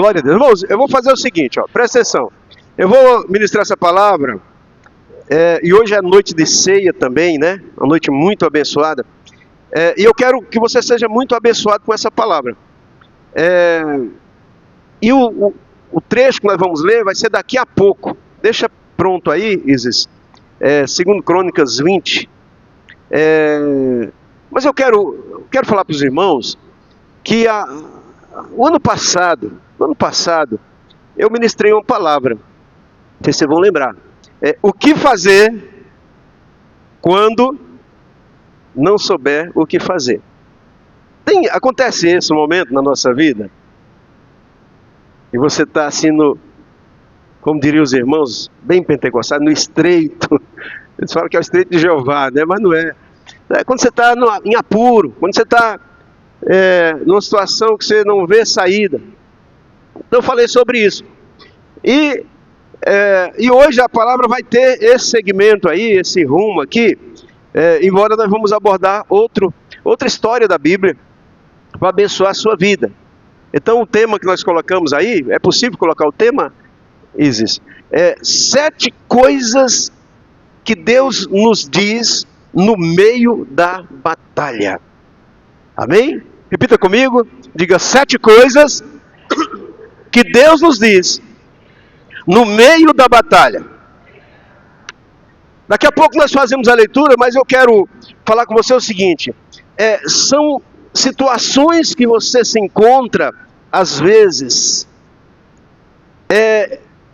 Glória a Deus. Irmãos, eu vou fazer o seguinte, presta atenção. Eu vou ministrar essa palavra, e hoje é noite de ceia também, né? Uma noite muito abençoada. E eu quero que você seja muito abençoado com essa palavra. E o trecho que nós vamos ler vai ser daqui a pouco. Deixa pronto aí, Isis. 2 Crônicas 20. Mas eu quero falar para os irmãos que o ano passado, eu ministrei uma palavra. Vocês vão lembrar. O que fazer quando não souber o que fazer? Acontece esse momento na nossa vida? E você está assim como diriam os irmãos, bem pentecostais, no estreito. Eles falam que é o estreito de Jeová, né? Mas não é. Quando você está em apuro, quando você está numa situação que você não vê saída. Então eu falei sobre isso. E hoje a palavra vai ter esse segmento aí, esse rumo aqui, embora nós vamos abordar outra história da Bíblia para abençoar a sua vida. Então o tema que nós colocamos aí, é possível colocar o tema, Isis? 7 coisas que Deus nos diz no meio da batalha. Amém? Repita comigo, diga 7 coisas que Deus nos diz no meio da batalha. Daqui a pouco nós fazemos a leitura, mas eu quero falar com você o seguinte: são situações que você se encontra, às vezes,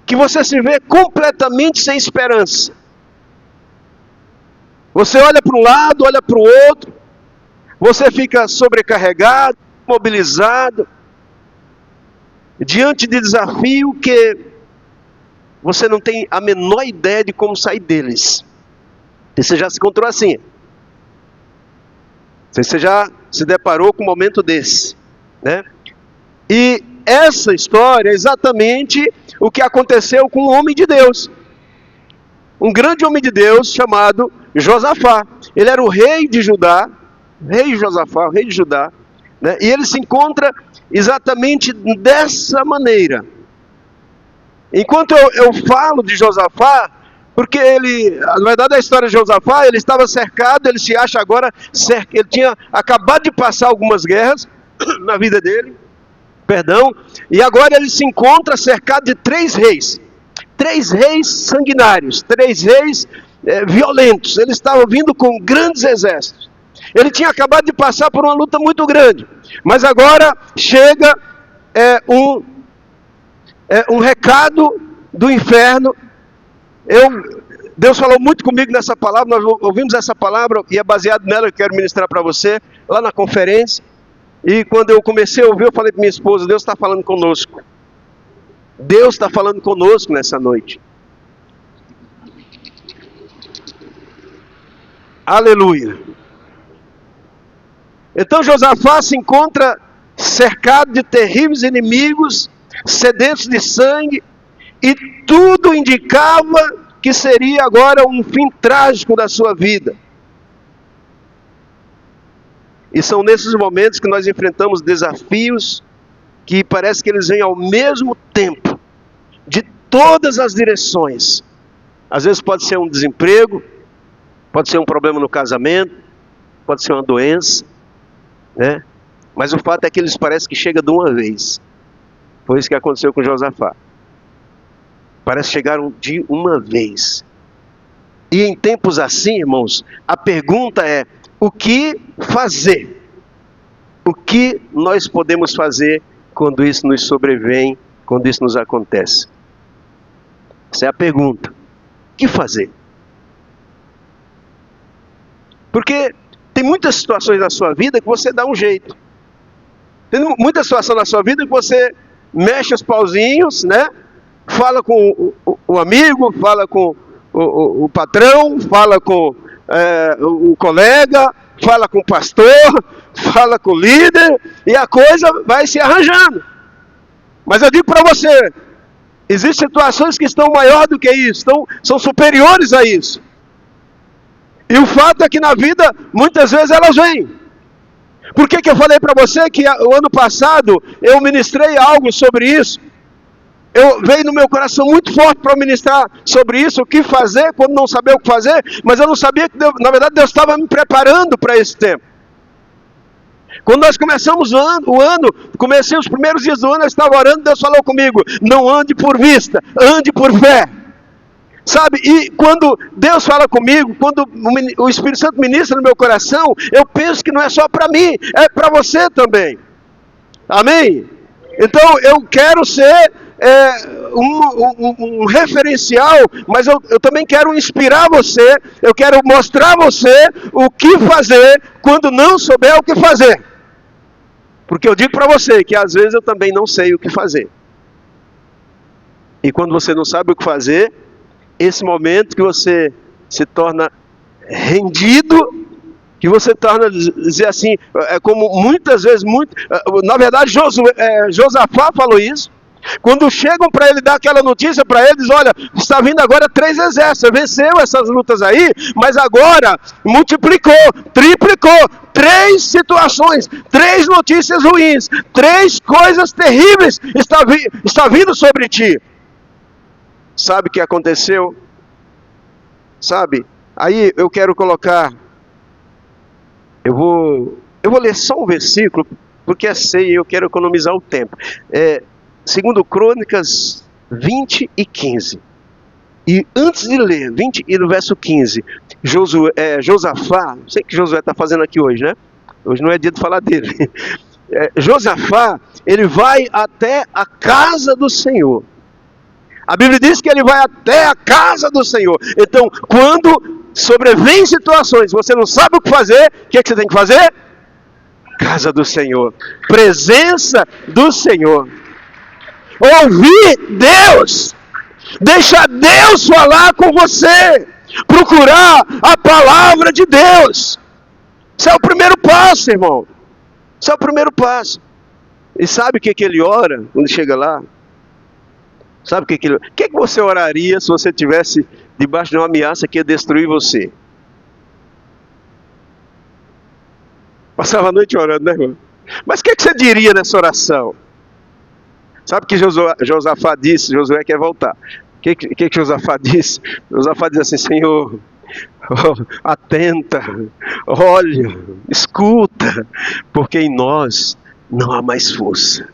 que você se vê completamente sem esperança. Você olha para um lado, olha para o outro, você fica sobrecarregado, mobilizado, diante de desafio que você não tem a menor ideia de como sair deles. Você já se encontrou assim? Você já se deparou com um momento desse, né? E essa história é exatamente o que aconteceu com um homem de Deus. Um grande homem de Deus chamado Josafá. Ele era o rei de Judá, rei Josafá, o rei de Judá, né? E ele se encontra exatamente dessa maneira. Enquanto eu falo de Josafá, porque na verdade a história de Josafá, ele estava cercado, ele se acha agora, ele tinha acabado de passar algumas guerras na vida dele, e agora ele se encontra cercado de 3 reis. 3 reis sanguinários, 3 reis violentos. Eles estavam vindo com grandes exércitos. Ele tinha acabado de passar por uma luta muito grande, mas agora chega um recado do inferno. Deus falou muito comigo nessa palavra, nós ouvimos essa palavra e é baseado nela que eu quero ministrar para você, lá na conferência. E quando eu comecei a ouvir, eu falei para minha esposa: Deus está falando conosco. Deus está falando conosco nessa noite. Aleluia. Então Josafá se encontra cercado de terríveis inimigos, sedentos de sangue, e tudo indicava que seria agora um fim trágico da sua vida. E são nesses momentos que nós enfrentamos desafios que parece que eles vêm ao mesmo tempo, de todas as direções. Às vezes pode ser um desemprego, pode ser um problema no casamento, pode ser uma doença, né? Mas o fato é que eles parecem que chegam de uma vez. Foi isso que aconteceu com Josafá. Parece que chegaram de uma vez. E em tempos assim, irmãos, a pergunta é: o que fazer? O que nós podemos fazer quando isso nos sobrevém, quando isso nos acontece? Essa é a pergunta. O que fazer? Porque tem muitas situações na sua vida que você dá um jeito. Tem muita situação na sua vida que você mexe os pauzinhos, né? Fala com o amigo, fala com o patrão, fala com o colega, fala com o pastor, fala com o líder, e a coisa vai se arranjando. Mas eu digo para você, existem situações que estão maior do que isso, são superiores a isso. E o fato é que na vida, muitas vezes elas vêm. Por que eu falei para você que o ano passado eu ministrei algo sobre isso? Veio no meu coração muito forte para ministrar sobre isso, o que fazer quando não saber o que fazer, mas eu não sabia que, na verdade, Deus estava me preparando para esse tempo. Quando nós começamos comecei os primeiros dias do ano, eu estava orando, Deus falou comigo: não ande por vista, ande por fé. Sabe, e quando Deus fala comigo, quando o Espírito Santo ministra no meu coração, eu penso que não é só para mim, é para você também. Amém? Então eu quero ser um referencial, mas eu também quero inspirar você, eu quero mostrar a você o que fazer quando não souber o que fazer. Porque eu digo para você que às vezes eu também não sei o que fazer. E quando você não sabe o que fazer, esse momento que você se torna rendido, que você torna, dizer assim, como muitas vezes, na verdade Josafá falou isso, quando chegam para ele dar aquela notícia para eles: olha, está vindo agora 3 exércitos, venceu essas lutas aí, mas agora multiplicou, triplicou, 3 situações, 3 notícias ruins, 3 coisas terríveis está vindo sobre ti. Sabe o que aconteceu? Sabe? Aí eu quero colocar, eu vou ler só um versículo, porque é ceia e eu quero economizar o tempo. 2 Crônicas 20 e 15. E antes de ler 20 e no verso 15, Josafá, não sei o que Josué está fazendo aqui hoje, né? Hoje não é dia de falar dele. Josafá, ele vai até a casa do Senhor. A Bíblia diz que ele vai até a casa do Senhor. Então, quando sobrevêm situações, você não sabe o que fazer, o que você tem que fazer? Casa do Senhor, presença do Senhor. Ouvir Deus, deixar Deus falar com você, procurar a palavra de Deus. Isso é o primeiro passo, irmão. Isso é o primeiro passo. E sabe o que ele ora quando chega lá? Sabe o que você oraria se você estivesse debaixo de uma ameaça que ia destruir você? Passava a noite orando, né, irmão? Mas o que você diria nessa oração? Sabe o que Josafá disse? Josué quer voltar. O que Josafá disse? Josafá diz assim: Senhor, atenta, olha, escuta, porque em nós não há mais força.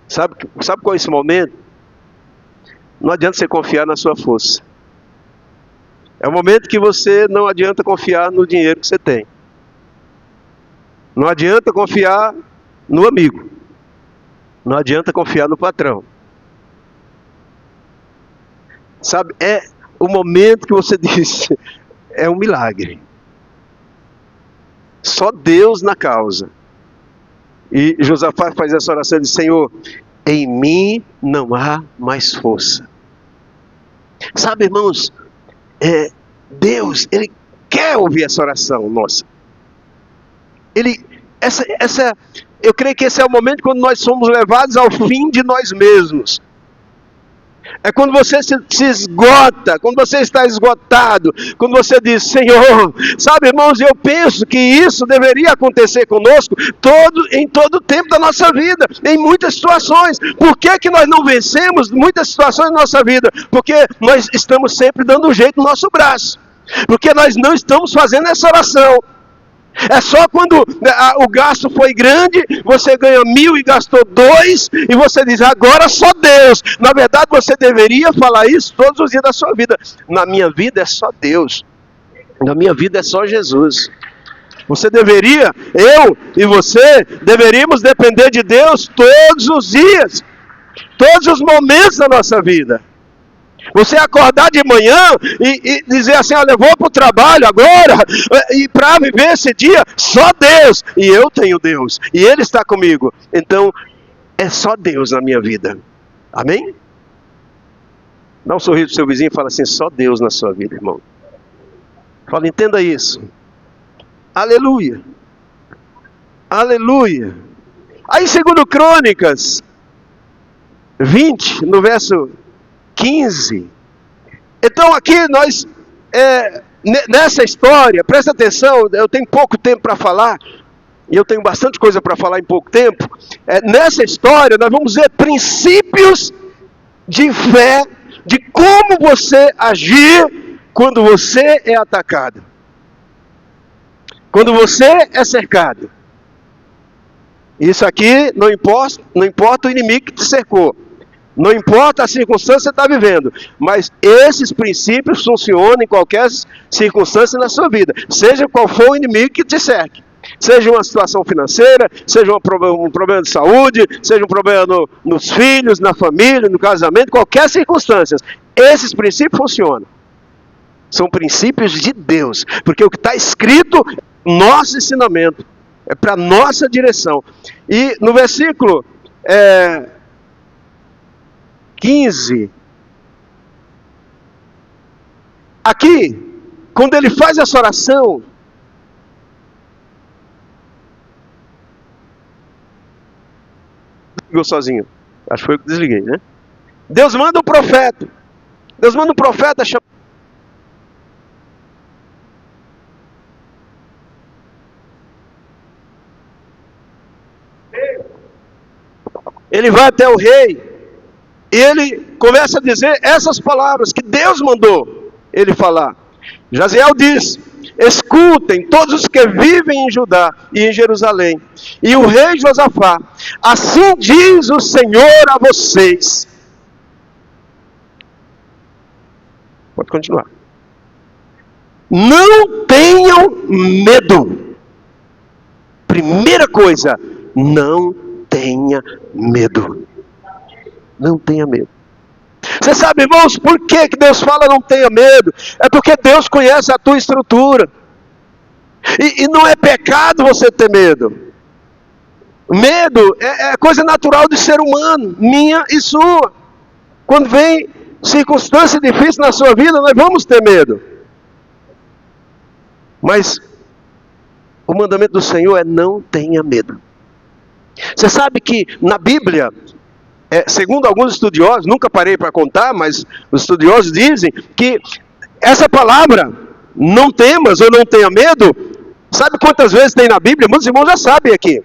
Sabe qual é esse momento? Não adianta você confiar na sua força. É o momento que você não adianta confiar no dinheiro que você tem. Não adianta confiar no amigo. Não adianta confiar no patrão. Sabe, é o momento que você diz: é um milagre. Só Deus na causa. E Josafá faz essa oração e diz: Senhor, em mim não há mais força. Sabe, irmãos, Deus, Ele quer ouvir essa oração nossa. Eu creio que esse é o momento quando nós somos levados ao fim de nós mesmos. É quando você se esgota, quando você está esgotado, quando você diz: Senhor, sabe, irmãos, eu penso que isso deveria acontecer conosco em todo o tempo da nossa vida, em muitas situações. Por que nós não vencemos muitas situações da nossa vida? Porque nós estamos sempre dando um jeito no nosso braço, porque nós não estamos fazendo essa oração. É só quando o gasto foi grande, você ganha 1.000 e gastou 2, e você diz: agora só Deus. Na verdade, você deveria falar isso todos os dias da sua vida. Na minha vida é só Deus. Na minha vida é só Jesus. Você deveria, eu e você, deveríamos depender de Deus todos os dias, todos os momentos da nossa vida. Você acordar de manhã e dizer assim: olha, eu vou para o trabalho agora, e para viver esse dia, só Deus, e eu tenho Deus, e Ele está comigo. Então, é só Deus na minha vida. Amém? Dá um sorriso para o seu vizinho e fala assim: só Deus na sua vida, irmão. Fala, entenda isso. Aleluia. Aleluia. Aí, 2 Crônicas 20, no verso 15. Então aqui nós nessa história, presta atenção, eu tenho pouco tempo para falar, e eu tenho bastante coisa para falar em pouco tempo. Nessa história, nós vamos ver princípios de fé, de como você agir quando você é atacado, quando você é cercado. Isso aqui não importa o inimigo que te cercou, não importa a circunstância que você está vivendo, mas esses princípios funcionam em qualquer circunstância na sua vida, seja qual for o inimigo que te cerque. Seja uma situação financeira, seja um problema de saúde, seja um problema nos filhos, na família, no casamento, qualquer circunstância. Esses princípios funcionam. São princípios de Deus, porque o que está escrito, nosso ensinamento, é para nossa direção. E no versículo 15, aqui, quando ele faz essa oração, desligou sozinho, acho que foi eu que desliguei, né? Deus manda o profeta, chamar. Ele vai até o rei, e ele começa a dizer essas palavras que Deus mandou ele falar. Jaziel diz: escutem todos os que vivem em Judá e em Jerusalém, e o rei Josafá, assim diz o Senhor a vocês. Pode continuar. Não tenham medo. Primeira coisa, não tenha medo. Não tenha medo. Você sabe, irmãos, por que Deus fala não tenha medo? É porque Deus conhece a tua estrutura. E não é pecado você ter medo. Medo é coisa natural do ser humano, minha e sua. Quando vem circunstância difícil na sua vida, nós vamos ter medo. Mas o mandamento do Senhor é não tenha medo. Você sabe que na Bíblia, segundo alguns estudiosos, nunca parei para contar, mas os estudiosos dizem que essa palavra, não temas ou não tenha medo, sabe quantas vezes tem na Bíblia? Muitos irmãos já sabem aqui.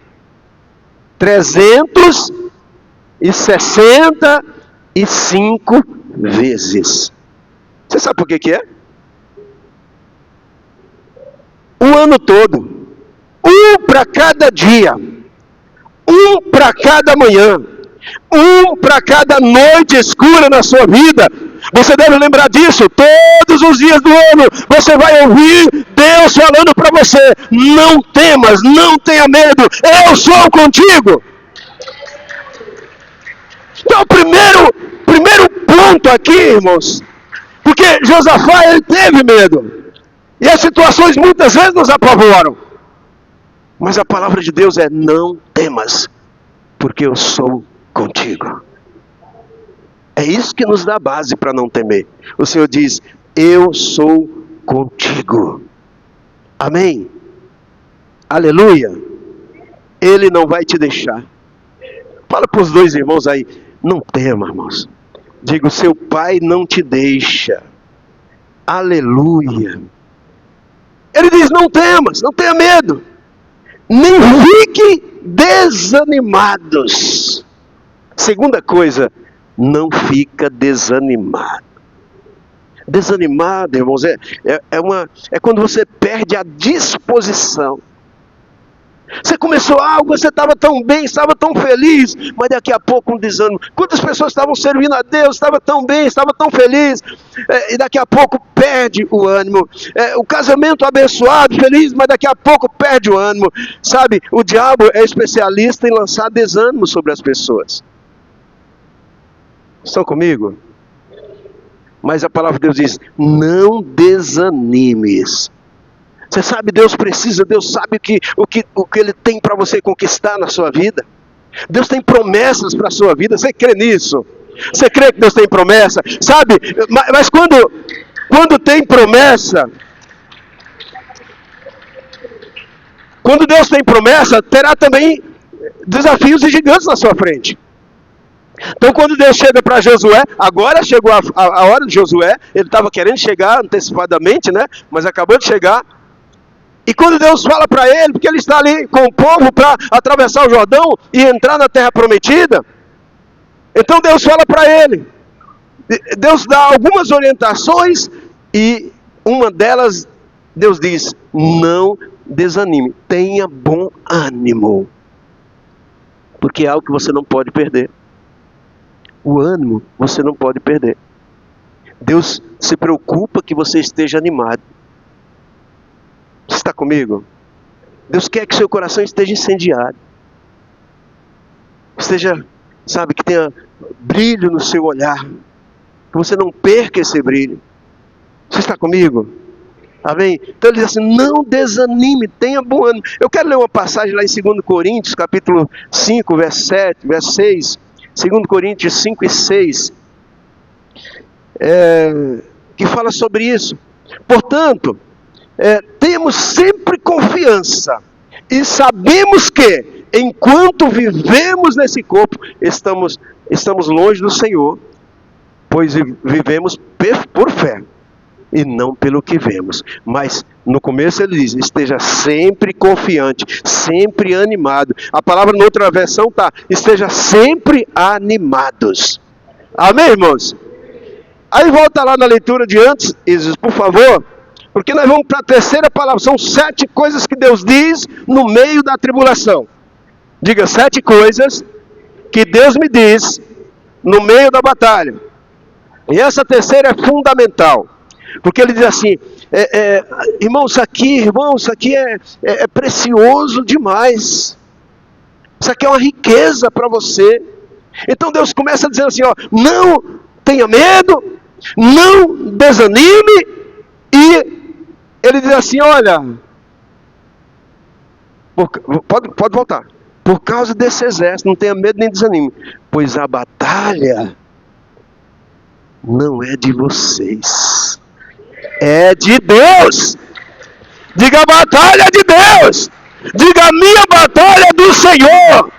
365 vezes. Você sabe por que é? O ano todo. Um para cada dia. Um para cada manhã. Um para cada noite escura na sua vida. Você deve lembrar disso. Todos os dias do ano você vai ouvir Deus falando para você: não temas, não tenha medo, eu sou contigo. Então o primeiro ponto aqui, irmãos, porque Josafá, ele teve medo, e as situações muitas vezes nos apavoram, mas a palavra de Deus é: não temas, porque eu sou contigo. É isso que nos dá base para não temer. O Senhor diz: eu sou contigo. Amém? Aleluia. Ele não vai te deixar. Fala para os dois irmãos aí: não tema, irmãos. Diga: o seu pai não te deixa. Aleluia. Ele diz: não temas, não tenha medo, nem fiquem desanimados. Segunda coisa, não fica desanimado. Desanimado, irmãos, é quando você perde a disposição. Você começou algo, você estava tão bem, estava tão feliz, mas daqui a pouco um desânimo. Quantas pessoas estavam servindo a Deus, estava tão bem, estava tão feliz, e daqui a pouco perde o ânimo. O casamento abençoado, feliz, mas daqui a pouco perde o ânimo. Sabe, o diabo é especialista em lançar desânimo sobre as pessoas. Estão comigo? Mas a palavra de Deus diz: não desanimes. Você sabe, Deus sabe o que Ele tem para você conquistar na sua vida. Deus tem promessas para a sua vida. Você crê nisso? Você crê que Deus tem promessa? Sabe, mas quando tem promessa, quando Deus tem promessa, terá também desafios e gigantes na sua frente. Então quando Deus chega para Josué, agora chegou a hora de Josué, ele estava querendo chegar antecipadamente, né? Mas acabou de chegar. E quando Deus fala para ele, porque ele está ali com o povo para atravessar o Jordão e entrar na terra prometida, então Deus fala para ele, Deus dá algumas orientações e uma delas, Deus diz, não desanime, tenha bom ânimo, porque é algo que você não pode perder. O ânimo você não pode perder. Deus se preocupa que você esteja animado. Você está comigo? Deus quer que seu coração esteja incendiado. Esteja, sabe, que tenha brilho no seu olhar. Que você não perca esse brilho. Você está comigo? Amém? Então ele diz assim, não desanime, tenha bom ânimo. Eu quero ler uma passagem lá em 2 Coríntios, capítulo 5, verso 7, verso 6. 2 Coríntios 5 e 6. Que fala sobre isso. Portanto, temos sempre confiança e sabemos que, enquanto vivemos nesse corpo, estamos longe do Senhor, pois vivemos por fé e não pelo que vemos. Mas no começo ele diz, esteja sempre confiante, sempre animado. A palavra na outra versão está, esteja sempre animados. Amém, irmãos? Aí volta lá na leitura de antes, por favor, porque nós vamos para a terceira palavra. São 7 coisas que Deus diz no meio da tribulação. Diga, 7 coisas que Deus me diz no meio da batalha. E essa terceira é fundamental. Porque ele diz assim, irmão, isso aqui é precioso demais. Isso aqui é uma riqueza para você. Então Deus começa dizendo assim, ó, não tenha medo, não desanime. E ele diz assim, olha, pode voltar. Por causa desse exército, não tenha medo nem desanime. Pois a batalha não é de vocês. É de Deus. Diga, a batalha é de Deus. Diga, a minha batalha é do Senhor.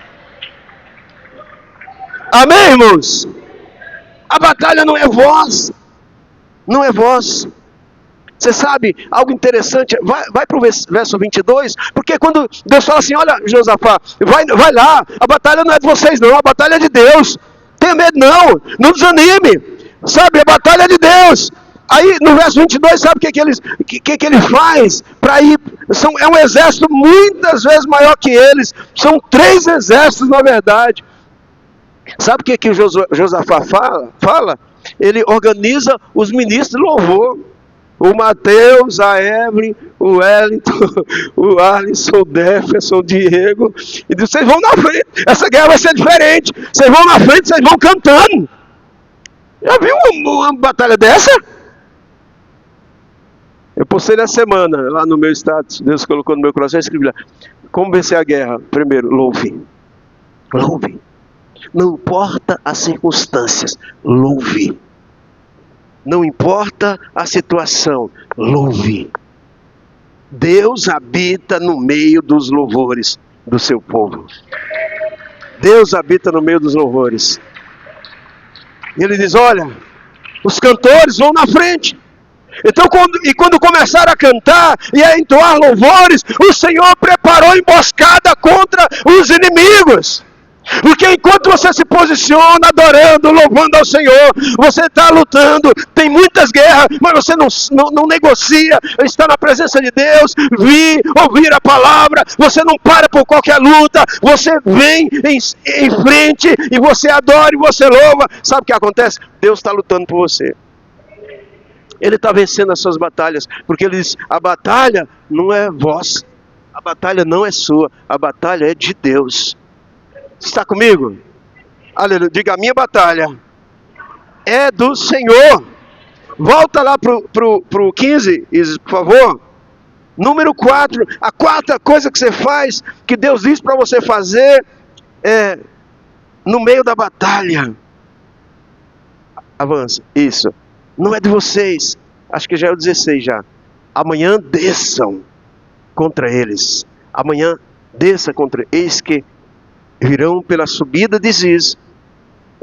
Amém, irmãos? A batalha não é vós. Não é vós. Você sabe, algo interessante, vai para o verso 22, porque quando Deus fala assim, olha, Josafá, vai lá, a batalha não é de vocês não, a batalha é de Deus. Tenha medo não desanime. Sabe, a batalha é de Deus. Aí no verso 22, sabe o que ele faz? Para ir, é um exército muitas vezes maior que eles. São 3 exércitos na verdade. Sabe o que o Josafá fala? Ele organiza os ministros de louvor. O Mateus, a Evelyn, o Wellington, o Alisson, o Jefferson, o Diego. E diz, vocês vão na frente. Essa guerra vai ser diferente. Vocês vão na frente, vocês vão cantando. Já viu uma batalha dessa? Eu postei na semana, lá no meu status, Deus colocou no meu coração, eu escrevi lá, como vencer a guerra? Primeiro, louve. Louve. Não importa as circunstâncias, louve. Não importa a situação, louve. Deus habita no meio dos louvores do seu povo. Deus habita no meio dos louvores. E ele diz, olha, os cantores vão na frente. Então, quando começaram a cantar e a entoar louvores, o Senhor preparou emboscada contra os inimigos. Porque enquanto você se posiciona adorando, louvando ao Senhor, você está lutando, tem muitas guerras, mas você não negocia, está na presença de Deus, ouvir a palavra, você não para por qualquer luta, você vem em frente e você adora e você louva. Sabe o que acontece? Deus está lutando por você. Ele está vencendo as suas batalhas, porque ele diz, a batalha não é vossa, a batalha não é sua, a batalha é de Deus. Está comigo? Aleluia. Diga, a minha batalha é do Senhor. Volta lá para o 15, por favor. Número 4. A quarta coisa que você faz, que Deus diz para você fazer, é no meio da batalha. Avança. Isso. Não é de vocês. Acho que já é o 16 já. Amanhã desçam contra eles. Amanhã desça contra eles. Eis que virão pela subida de Ziz,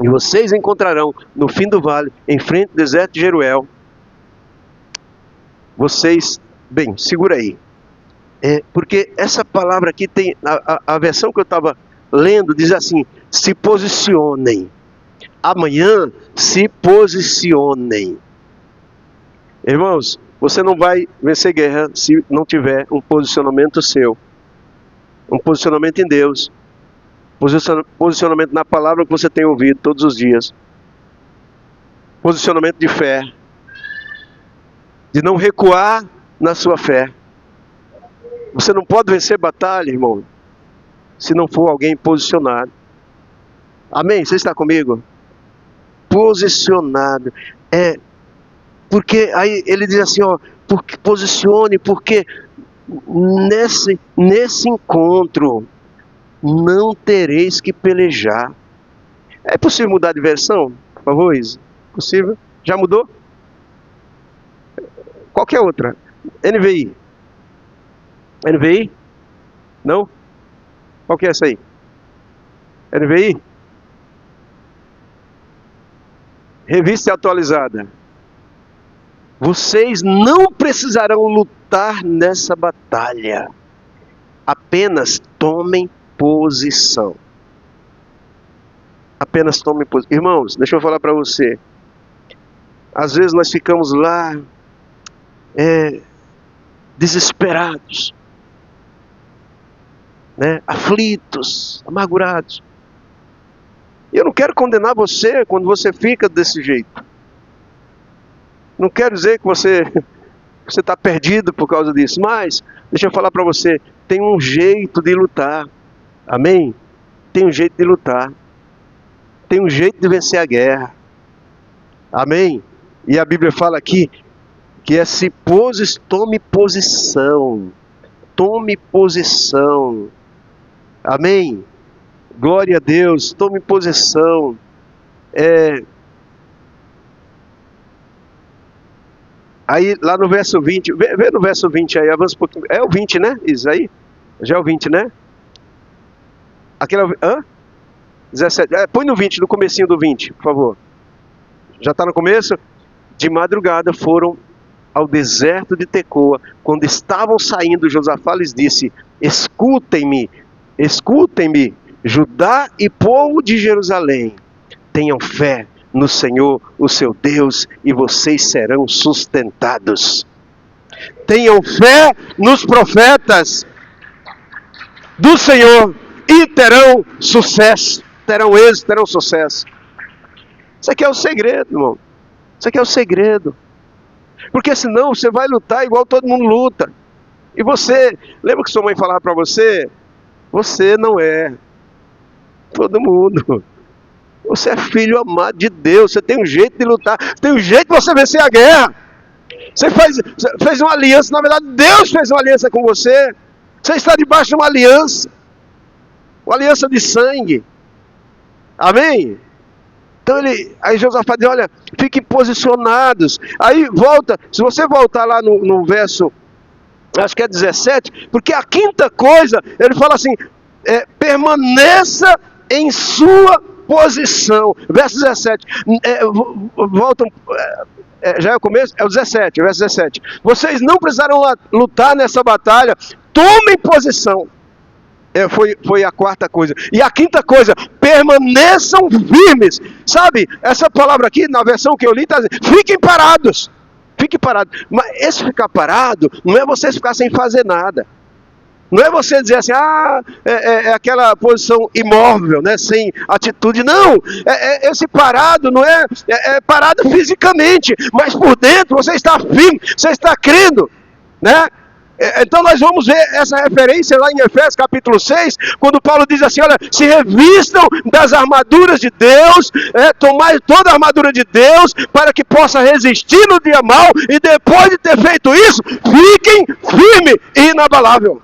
E vocês encontrarão no fim do vale, em frente ao deserto de Jeruel. Vocês, bem, segura aí. Porque essa palavra aqui tem, a versão que eu estava lendo diz assim: se posicionem. Amanhã, se posicionem. Irmãos, você não vai vencer guerra se não tiver um posicionamento seu. Um posicionamento em Deus. Posicionamento na palavra que você tem ouvido todos os dias. Posicionamento de fé. De não recuar na sua fé. Você não pode vencer batalha, irmão, se não for alguém posicionado. Amém? Você está comigo? Posicionado. Porque aí ele diz assim, ó, posicione, porque nesse encontro não tereis que pelejar. É possível mudar de versão, por favor, Isa? Possível? Já mudou? Qualquer outra. NVI. NVI? Não? Qual que é essa aí? NVI? Revista atualizada. Vocês não precisarão lutar nessa batalha. Apenas tomem posição. Apenas tomem posição. Irmãos, deixa eu falar para você. Às vezes nós ficamos lá desesperados, aflitos, amargurados. Eu não quero condenar você quando você fica desse jeito. Não quero dizer que você está perdido por causa disso, mas deixa eu falar para você, tem um jeito de lutar. Amém? Tem um jeito de lutar. Tem um jeito de vencer a guerra. Amém? E a Bíblia fala aqui que tome posição. Tome posição. Amém? Glória a Deus. Tome posição. Aí lá no verso 20, vê no verso 20 aí, avança um pouquinho. É o 20, né? Isso aí? Já é o 20, né? Aquele, 17. Põe no 20, no comecinho do 20, por favor. Já está no começo? De madrugada foram ao deserto de Tecoa. Quando estavam saindo, Josafá lhes disse: escutem-me, Judá e povo de Jerusalém. Tenham fé no Senhor, o seu Deus, e vocês serão sustentados. Tenham fé nos profetas do Senhor e terão sucesso, terão êxito, terão sucesso. Isso aqui é o segredo, irmão. Isso aqui é o segredo. Porque senão você vai lutar igual todo mundo luta. E você, lembra que sua mãe falava para você? Você não é todo mundo. Você é filho amado de Deus. Você tem um jeito de lutar. Tem um jeito de você vencer a guerra. Você fez uma aliança. Na verdade, Deus fez uma aliança com você. Você está debaixo de uma aliança. Uma aliança de sangue. Amém? Então aí Josafá diz, olha, fiquem posicionados. Aí volta, se você voltar lá no verso, acho que é 17, porque a quinta coisa, ele fala assim, permaneça em sua posição. Verso 17, voltam, já é o começo? É o 17, verso 17. Vocês não precisarão lutar nessa batalha, tomem posição. Foi a quarta coisa. E a quinta coisa, permaneçam firmes. Sabe, essa palavra aqui, na versão que eu li, está dizendo, fiquem parados. Fiquem parados. Mas esse ficar parado, não é você ficar sem fazer nada. Não é você dizer assim, é aquela posição imóvel, né, sem atitude. Não, esse parado não é parado fisicamente, mas por dentro você está firme, você está crendo, né? Então nós vamos ver essa referência lá em Efésios capítulo 6, quando Paulo diz assim, olha, se revistam das armaduras de Deus, tomai toda a armadura de Deus, para que possa resistir no dia mau, e depois de ter feito isso, fiquem firme e inabalável.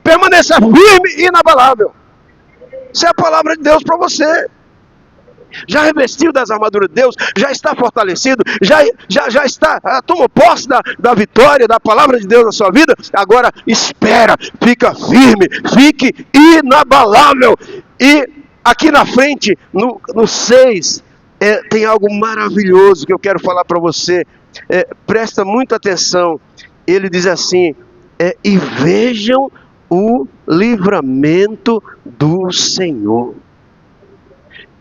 Permaneça firme e inabalável. Isso é a palavra de Deus para você. Já revestiu das armaduras de Deus, já está fortalecido, já está, tomou posse da vitória, da palavra de Deus na sua vida. Agora espera, fica firme, fique inabalável. E aqui na frente, no 6, tem algo maravilhoso que eu quero falar para você. Presta muita atenção. Ele diz assim, e vejam o livramento do Senhor.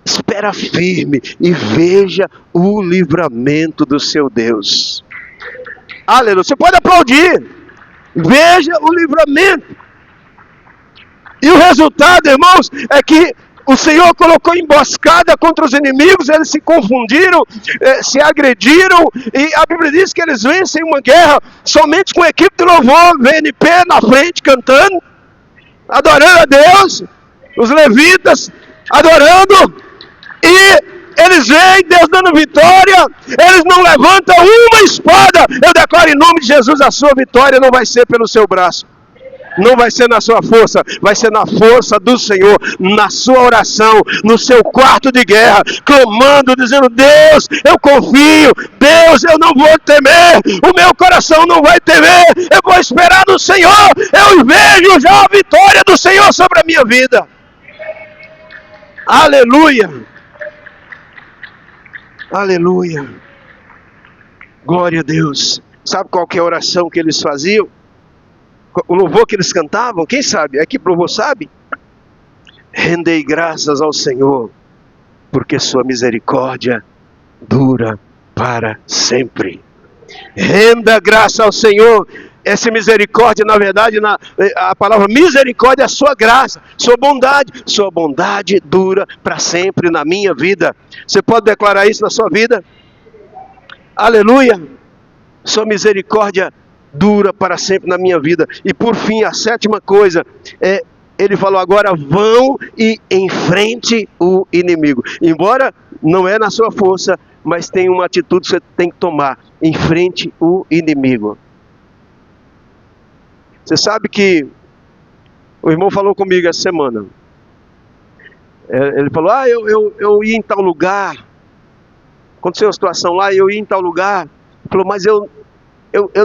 Espera firme e veja o livramento do seu Deus. Aleluia. Você pode aplaudir. Veja o livramento. E o resultado, irmãos, é que o Senhor colocou emboscada contra os inimigos, eles se confundiram, se agrediram, e a Bíblia diz que eles vencem uma guerra somente com a equipe de louvor, VNP na frente, cantando, adorando a Deus, os levitas adorando, e eles veem Deus dando vitória, eles não levantam uma espada. Eu declaro em nome de Jesus, a sua vitória não vai ser pelo seu braço. Não vai ser na sua força, vai ser na força do Senhor, na sua oração, no seu quarto de guerra, clamando, dizendo, Deus, eu confio, Deus, eu não vou temer, o meu coração não vai temer, eu vou esperar no Senhor, eu vejo já a vitória do Senhor sobre a minha vida. Aleluia, aleluia, glória a Deus. Sabe qual que é a oração que eles faziam? O louvor que eles cantavam, quem sabe? Aqui pro louvor sabe? Rendei graças ao Senhor, porque sua misericórdia dura para sempre. Renda graça ao Senhor. Essa misericórdia, na verdade, a palavra misericórdia é a sua graça, sua bondade dura para sempre na minha vida. Você pode declarar isso na sua vida? Aleluia! Sua misericórdia dura para sempre na minha vida. E por fim, a sétima coisa, ele falou agora, vão e enfrente o inimigo. Embora não é na sua força, mas tem uma atitude que você tem que tomar. Enfrente o inimigo. Você sabe que o irmão falou comigo essa semana. Ele falou, eu ia em tal lugar. Aconteceu uma situação lá, eu ia em tal lugar. Ele falou, mas eu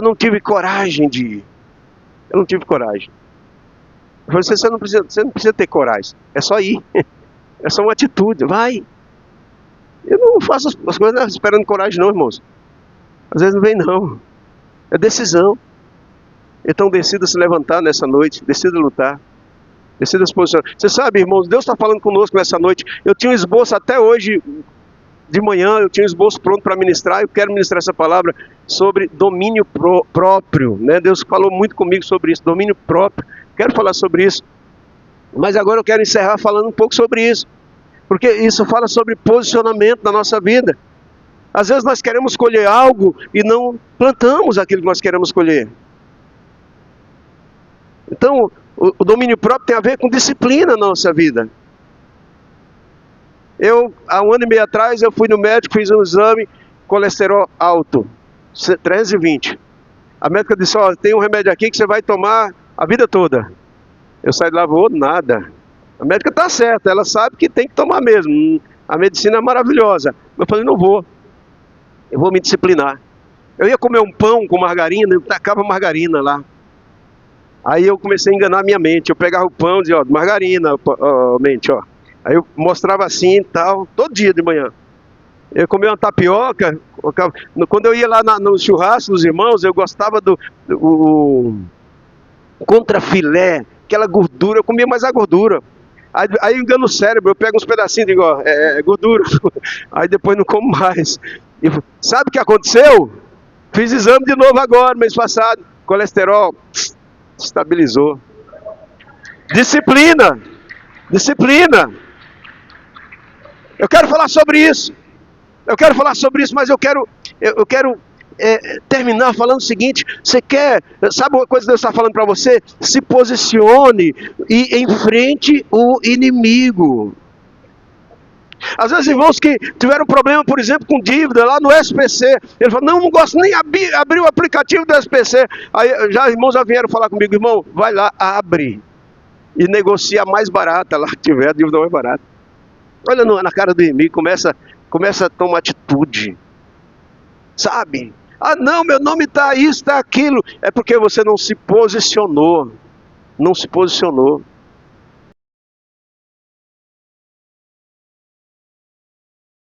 não tive coragem de ir. Eu não tive coragem. Eu falei, você não precisa ter coragem. É só ir. É só uma atitude. Vai. Eu não faço as coisas esperando coragem não, irmãos. Às vezes não vem não. É decisão. Então decida se levantar nessa noite. Decida lutar. Decida se posicionar. Você sabe, irmãos, Deus está falando conosco nessa noite. Eu tinha um esboço até hoje de manhã, eu tinha um esboço pronto para ministrar. Eu quero ministrar essa palavra sobre domínio próprio, né? Deus falou muito comigo sobre isso, domínio próprio. Quero falar sobre isso, mas agora eu quero encerrar falando um pouco sobre isso, porque isso fala sobre posicionamento na nossa vida. Às vezes nós queremos colher algo e não plantamos aquilo que nós queremos colher. Então o domínio próprio tem a ver com disciplina na nossa vida. Há 1 ano e meio atrás, eu fui no médico, fiz um exame, colesterol alto, 320. A médica disse, tem um remédio aqui que você vai tomar a vida toda. Eu saí de lá, vou nada. A médica está certa, ela sabe que tem que tomar mesmo. A medicina é maravilhosa. Eu falei, não vou. Eu vou me disciplinar. Eu ia comer um pão com margarina, eu tacava margarina lá. Aí eu comecei a enganar a minha mente. Eu pegava o pão e dizia, margarina, mente, Aí eu mostrava assim e tal, todo dia de manhã. Eu comia uma tapioca. Quando eu ia lá no churrasco dos irmãos, eu gostava do contrafilé, aquela gordura, eu comia mais a gordura. Aí eu engano o cérebro, eu pego uns pedacinhos e digo, é gordura. Aí depois não como mais. E sabe o que aconteceu? Fiz exame de novo agora, mês passado. Colesterol estabilizou. Disciplina. Eu quero falar sobre isso. Mas eu quero terminar falando o seguinte. Sabe uma coisa que Deus está falando para você? Se posicione e enfrente o inimigo. Às vezes irmãos que tiveram problema, por exemplo, com dívida lá no SPC, ele falou, não gosto nem abrir o aplicativo do SPC. Aí irmãos já vieram falar comigo, irmão, vai lá, abre e negocia a mais barata lá que tiver, a dívida mais barata. Olha na cara do inimigo, começa a tomar atitude, sabe? Não, meu nome está isso, está aquilo. É porque você não se posicionou.